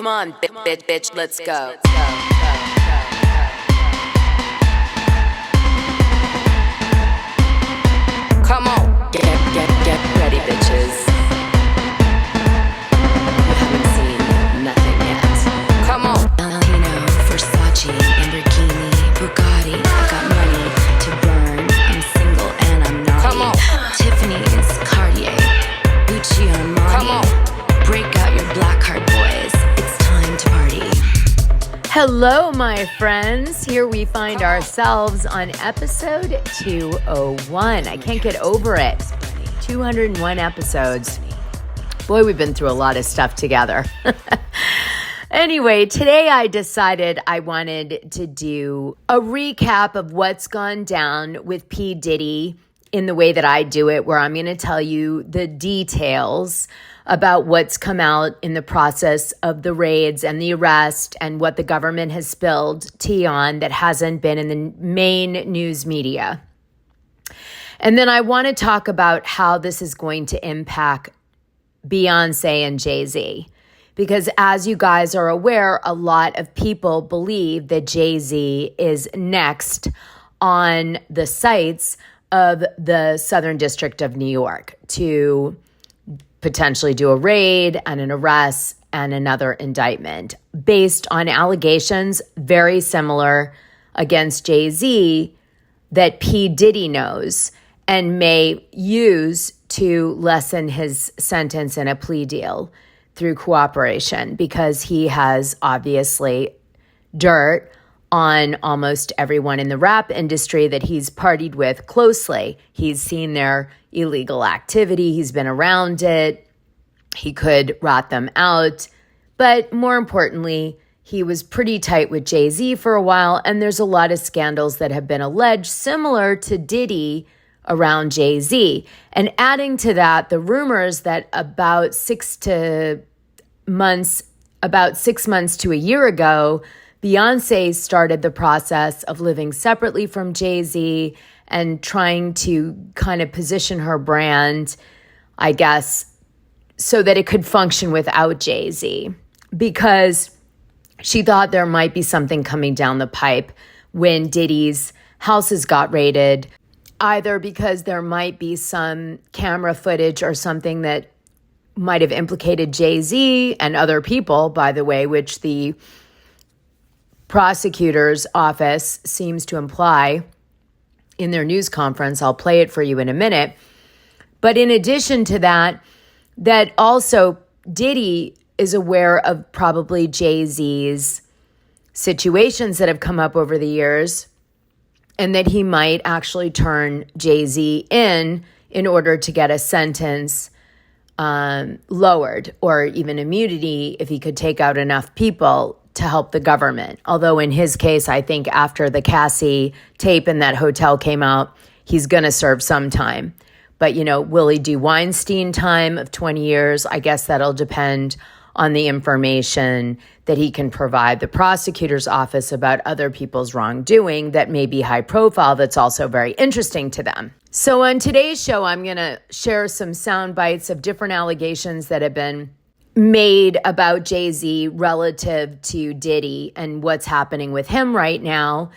Come on, bitch, let's go. Come on, get ready, bitches. You haven't seen nothing yet. Come on. Valentino, Versace, Lamborghini, Bugatti. I got money to burn. I'm single and I'm naughty. Come on. Tiffany's, Cartier, Gucci, Armani. Come on. Break out your black card, boys. It's time to party. Hello, my friends. Here we find ourselves on episode 201. I can't get over it. 201 episodes. Boy, we've been through a lot of stuff together. Anyway, today I decided I wanted to do a recap of what's gone down with P. Diddy in the way that I do it, where I'm going to tell you the details about what's come out in the process of the raids and the arrest and what the government has spilled tea on that hasn't been in the main news media. And then I want to talk about how this is going to impact Beyonce and Jay-Z. Because as you guys are aware, a lot of people believe that Jay-Z is next on the sights of the Southern District of New York to potentially do a raid and an arrest and another indictment based on allegations very similar against Jay-Z that P. Diddy knows and may use to lessen his sentence in a plea deal through cooperation, because he has obviously dirt on almost everyone in the rap industry that he's partied with closely. He's seen their illegal activity. He's been around it. He could rat them out. But more importantly, he was pretty tight with Jay-Z for a while, and there's a lot of scandals that have been alleged similar to Diddy around Jay-Z. And adding to that, the rumors that about 6 months to a year ago, Beyonce started the process of living separately from Jay-Z and trying to kind of position her brand, I guess, so that it could function without Jay-Z, because she thought there might be something coming down the pipe when Diddy's houses got raided, either because there might be some camera footage or something that might have implicated Jay-Z and other people, by the way, which the prosecutor's office seems to imply in their news conference. I'll play it for you in a minute. But in addition to that, that also Diddy is aware of probably Jay-Z's situations that have come up over the years, and that he might actually turn Jay-Z in order to get a sentence lowered, or even immunity if he could take out enough people to help the government. Although in his case, I think after the Cassie tape in that hotel came out, he's going to serve some time. But, will he do Weinstein time of 20 years? I guess that'll depend on the information that he can provide the prosecutor's office about other people's wrongdoing that may be high profile, that's also very interesting to them. So on today's show, I'm going to share some sound bites of different allegations that have been made about Jay-Z relative to Diddy and what's happening with him right now.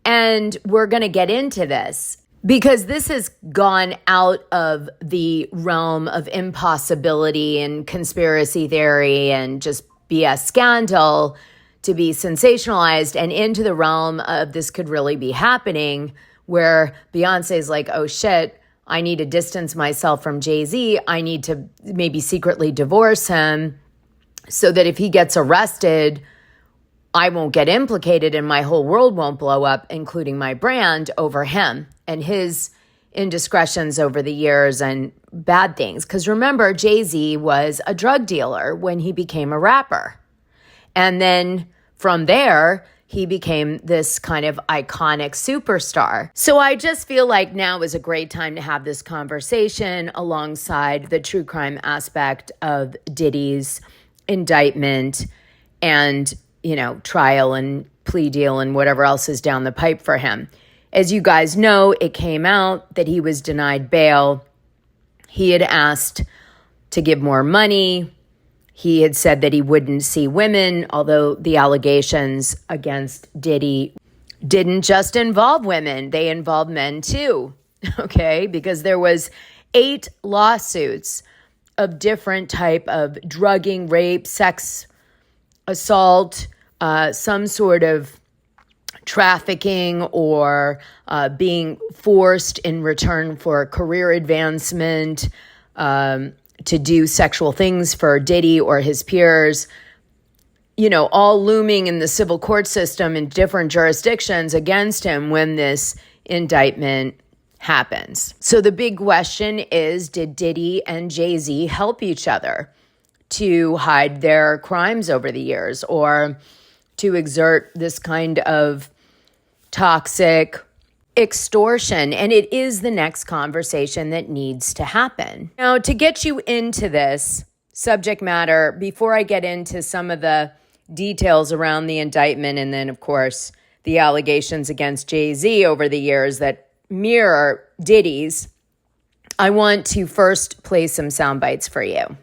And we're going to get into this because this has gone out of the realm of impossibility and conspiracy theory and just be a scandal to be sensationalized and into the realm of this could really be happening, where Beyonce's like, oh shit, I need to distance myself from Jay-Z. I need to maybe secretly divorce him so that if he gets arrested, I won't get implicated and my whole world won't blow up, including my brand, over him and his indiscretions over the years and bad things. Because remember, Jay-Z was a drug dealer when he became a rapper. And then from there, he became this kind of iconic superstar. So I just feel like now is a great time to have this conversation alongside the true crime aspect of Diddy's indictment and, trial and plea deal and whatever else is down the pipe for him. As you guys know, it came out that he was denied bail. He had asked to give more money. He had said that he wouldn't see women, although the allegations against Diddy didn't just involve women. They involved men too, okay? Because there was 8 lawsuits of different type of drugging, rape, sex assault, some sort of trafficking or being forced in return for career advancement to do sexual things for Diddy or his peers, all looming in the civil court system in different jurisdictions against him when this indictment happens. So the big question is, did Diddy and Jay-Z help each other to hide their crimes over the years or to exert this kind of toxic extortion? And it is the next conversation that needs to happen. Now, to get you into this subject matter, before I get into some of the details around the indictment and then, of course, the allegations against Jay-Z over the years that mirror Diddy's, I want to first play some sound bites for you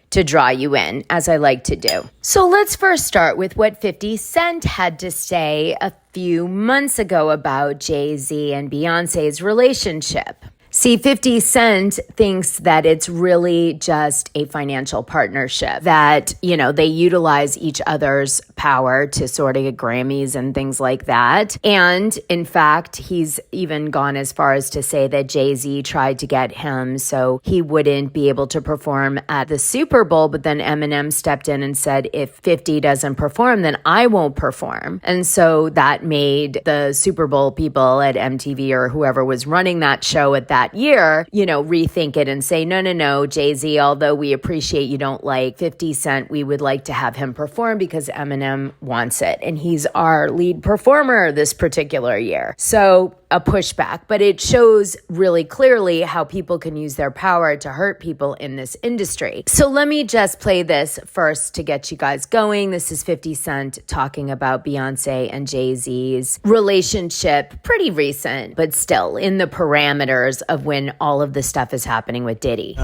to draw you in, as I like to do. So let's first start with what 50 Cent had to say a few months ago about Jay-Z and Beyonce's relationship. See, 50 Cent thinks that it's really just a financial partnership, that, they utilize each other's power to sort of get Grammys and things like that. And in fact, he's even gone as far as to say that Jay-Z tried to get him so he wouldn't be able to perform at the Super Bowl, but then Eminem stepped in and said, if 50 doesn't perform, then I won't perform. And so that made the Super Bowl people at MTV or whoever was running that show at that year, rethink it and say, no, Jay-Z, although we appreciate you don't like 50 Cent, we would like to have him perform because Eminem wants it. And he's our lead performer this particular year. So a pushback, but it shows really clearly how people can use their power to hurt people in this industry. So let me just play this first to get you guys going. This is 50 Cent talking about Beyonce and Jay-Z's relationship, pretty recent, but still in the parameters of when all of this stuff is happening with Diddy.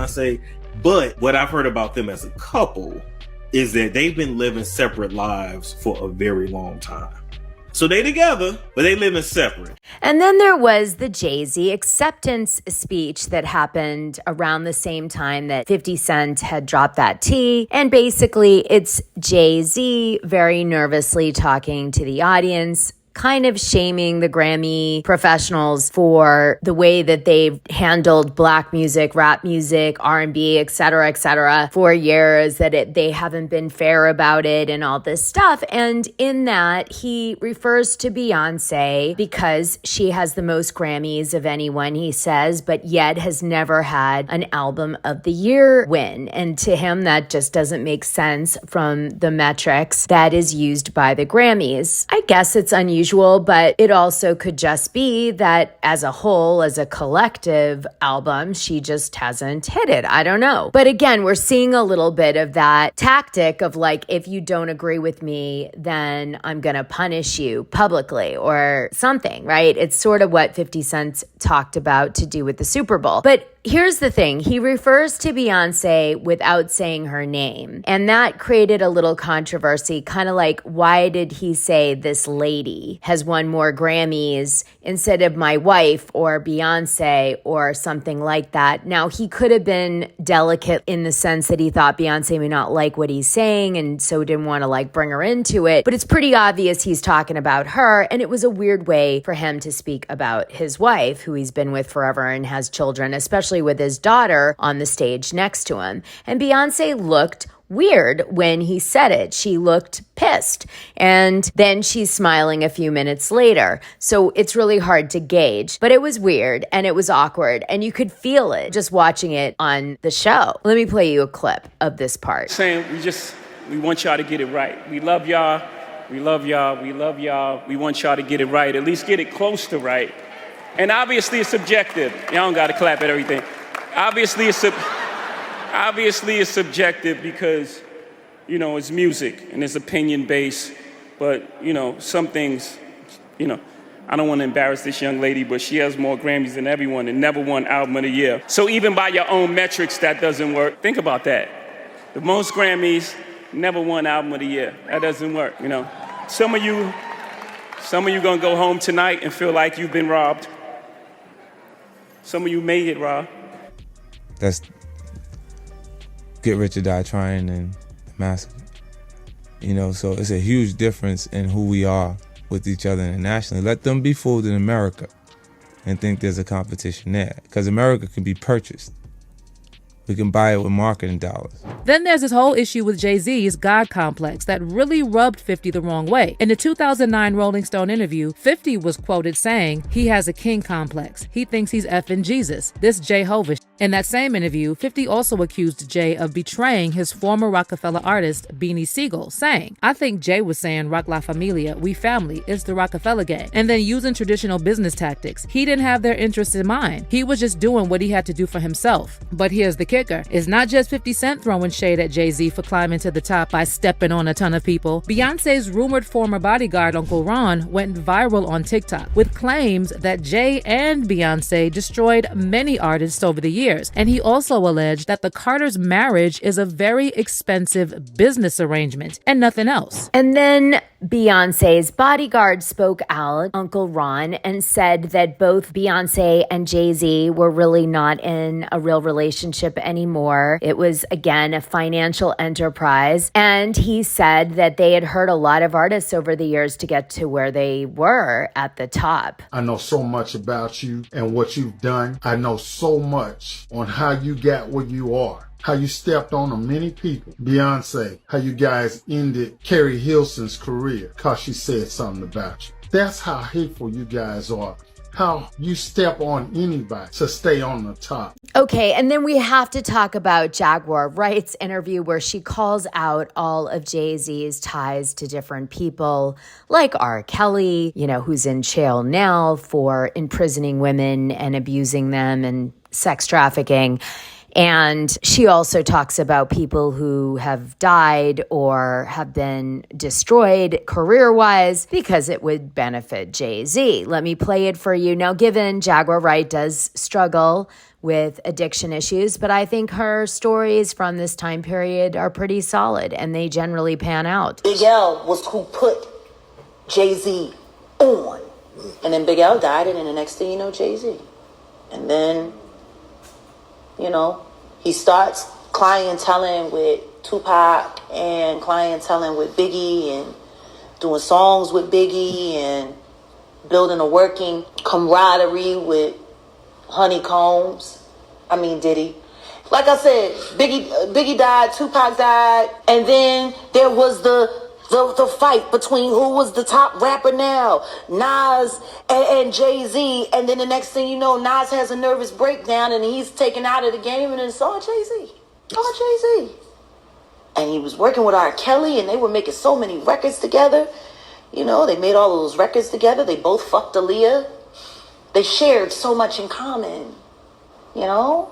But what I've heard about them as a couple is that they've been living separate lives for a very long time. So they together, but they living separate. And then there was the Jay-Z acceptance speech that happened around the same time that 50 Cent had dropped that T. And basically it's Jay-Z very nervously talking to the audience, kind of shaming the Grammy professionals for the way that they've handled black music, rap music, R&B, et cetera, for years, that they haven't been fair about it and all this stuff. And in that, he refers to Beyonce because she has the most Grammys of anyone, he says, but yet has never had an Album of the Year win. And to him, that just doesn't make sense from the metrics that is used by the Grammys. I guess it's unusual, but it also could just be that as a whole, as a collective album, she just hasn't hit it. I don't know. But again, we're seeing a little bit of that tactic of like, if you don't agree with me, then I'm going to punish you publicly or something, right? It's sort of what 50 Cent talked about to do with the Super Bowl. But here's the thing. He refers to Beyonce without saying her name. And that created a little controversy, kind of like, why did he say this lady has won more Grammys instead of my wife or Beyonce or something like that? Now, he could have been delicate in the sense that he thought Beyonce may not like what he's saying and so didn't want to like bring her into it. But it's pretty obvious he's talking about her. And it was a weird way for him to speak about his wife, who he's been with forever and has children, especially with his daughter on the stage next to him. And Beyonce looked weird when he said it. She looked pissed. And then she's smiling a few minutes later. So it's really hard to gauge. But it was weird and it was awkward. And you could feel it just watching it on the show. Let me play you a clip of this part. Saying we want y'all to get it right. We love y'all. We love y'all. We love y'all. We want y'all to get it right. At least get it close to right. And obviously it's subjective. Y'all don't got to clap at everything. Obviously it's subjective because, it's music and it's opinion based. But, some things, I don't want to embarrass this young lady, but she has more Grammys than everyone and never won Album of the Year. So even by your own metrics, that doesn't work. Think about that. The most Grammys, never won album of the year. That doesn't work, you know. Some of you gonna go home tonight and feel like you've been robbed. Some of you may get robbed. That's get rich or die trying and massacre. You know, so it's a huge difference in who we are with each other internationally. Let them be fooled in America and think there's a competition there. Because America can be purchased. We can buy it with marketing dollars. Then there's this whole issue with Jay-Z's God complex that really rubbed 50 the wrong way. In the 2009 Rolling Stone interview, 50 was quoted saying he has a king complex. He thinks he's effing Jesus. This Jehovah. In that same interview, 50 also accused Jay of betraying his former Rockefeller artist, Beanie Siegel, saying, I think Jay was saying Rock La Familia, we family, it's the Rockefeller gang, and then using traditional business tactics. He didn't have their interests in mind. He was just doing what he had to do for himself. But here's the kicker. It's not just 50 Cent throwing shade at Jay-Z for climbing to the top by stepping on a ton of people. Beyonce's rumored former bodyguard, Uncle Ron, went viral on TikTok with claims that Jay and Beyonce destroyed many artists over the years. And he also alleged that the Carters' marriage is a very expensive business arrangement and nothing else. And then Beyonce's bodyguard spoke out, Uncle Ron, and said that both Beyonce and Jay-Z were really not in a real relationship anymore. It was, again, a financial enterprise. And he said that they had hurt a lot of artists over the years to get to where they were at the top. I know so much about you and what you've done. I know so much on how you got where you are. How you stepped on many people. Beyonce, how you guys ended Carrie Hilson's career because she said something about you. That's how hateful you guys are. How you step on anybody to stay on the top. Okay, and then we have to talk about Jaguar Wright's interview where she calls out all of Jay-Z's ties to different people, like R. Kelly, you know, who's in jail now for imprisoning women and abusing them and sex trafficking. And she also talks about people who have died or have been destroyed career-wise because it would benefit Jay-Z. Let me play it for you. Now, given Jaguar Wright does struggle with addiction issues, but I think her stories from this time period are pretty solid and they generally pan out. Big L was who put Jay-Z on. And then Big L died, and then the next thing you know, Jay-Z. And then, you know, he starts clienteling with Tupac and clienteling with Biggie and doing songs with Biggie and building a working camaraderie with Diddy. Like I said, Biggie died, Tupac died, and then there was the fight between who was the top rapper now, Nas and Jay-Z, and then the next thing you know, Nas has a nervous breakdown and he's taken out of the game, and it's all Jay-Z. And he was working with R. Kelly, and they were making so many records together. You know, they made all those records together. They both fucked Aaliyah. They shared so much in common, you know?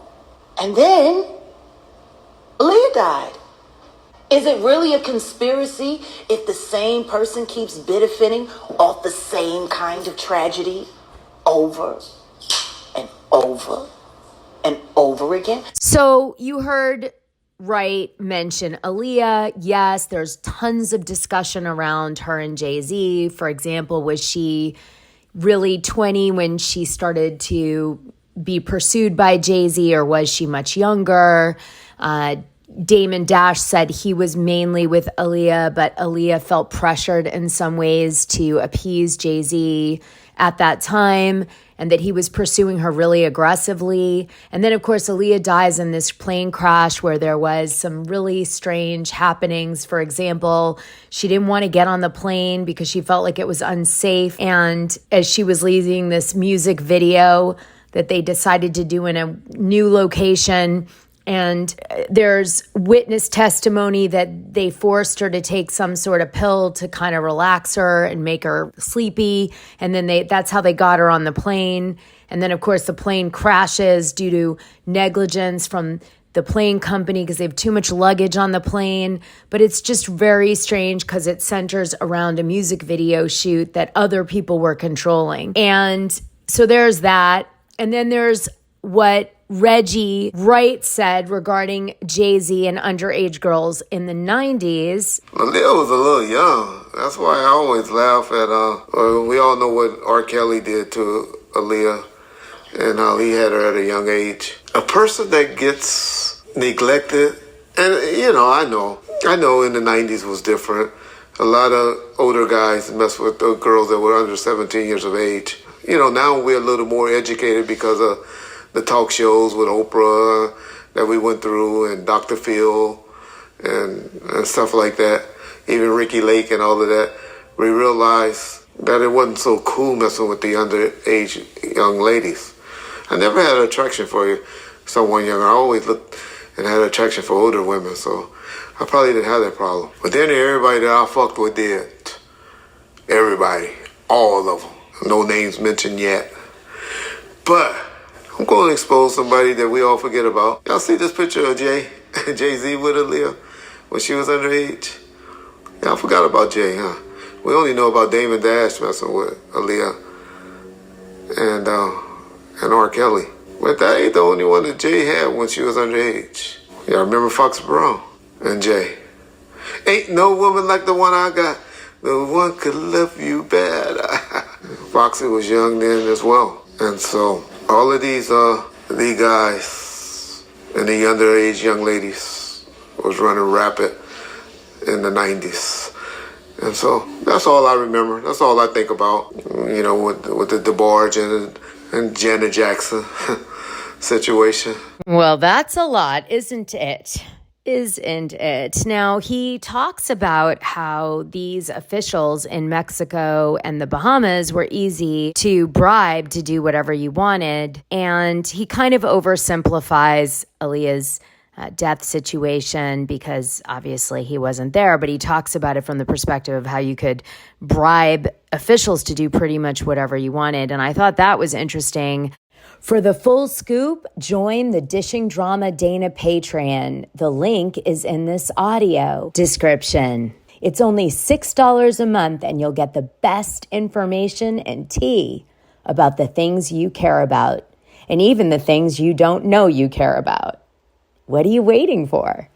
And then Aaliyah died. Is it really a conspiracy if the same person keeps benefiting off the same kind of tragedy over and over and over again? So you heard Wright mention Aaliyah. Yes, there's tons of discussion around her and Jay-Z. For example, was she really 20 when she started to be pursued by Jay-Z, or was she much younger? Damon Dash said he was mainly with Aaliyah, but Aaliyah felt pressured in some ways to appease Jay-Z at that time, and that he was pursuing her really aggressively. And then, of course, Aaliyah dies in this plane crash where there was some really strange happenings. For example, she didn't want to get on the plane because she felt like it was unsafe. And as she was leaving this music video that they decided to do in a new location, and there's witness testimony that they forced her to take some sort of pill to kind of relax her and make her sleepy. And then that's how they got her on the plane. And then, of course, the plane crashes due to negligence from the plane company because they have too much luggage on the plane. But it's just very strange because it centers around a music video shoot that other people were controlling. And so there's that. And then there's what Reggie Wright said regarding Jay-Z and underage girls in the 90s. Aaliyah was a little young. That's why I always laugh at, we all know what R. Kelly did to Aaliyah and how he had her at a young age. A person that gets neglected, and I know in the 90s was different. A lot of older guys mess with the girls that were under 17 years of age. Now we're a little more educated because of the talk shows with Oprah that we went through and Dr. Phil and stuff like that. Even Ricky Lake and all of that. We realized that it wasn't so cool messing with the underage young ladies. I never had an attraction for someone younger. I always looked and had an attraction for older women, so I probably didn't have that problem. But then everybody that I fucked with did. Everybody. All of them. No names mentioned yet. But I'm going to expose somebody that we all forget about. Y'all see this picture of Jay-Z with Aaliyah when she was underage? Y'all forgot about Jay, huh? We only know about Damon Dash messing with Aaliyah and R. Kelly. But that ain't the only one that Jay had when she was underage. Y'all remember Fox Brown and Jay? Ain't no woman like the one I got. No one could love you bad. Foxy was young then as well. And so all of these guys and the underage young ladies was running rapid in the 90s. And so that's all I remember. That's all I think about, with the DeBarge and Janet Jackson situation. Well, that's a lot, isn't it? Isn't it? Now, he talks about how these officials in Mexico and the Bahamas were easy to bribe to do whatever you wanted. And he kind of oversimplifies Aaliyah's death situation because obviously he wasn't there, but he talks about it from the perspective of how you could bribe officials to do pretty much whatever you wanted. And I thought that was interesting. For the full scoop, join the Dishing Drama Dana Patreon. The link is in this audio description. It's only $6 a month and you'll get the best information and tea about the things you care about and even the things you don't know you care about. What are you waiting for?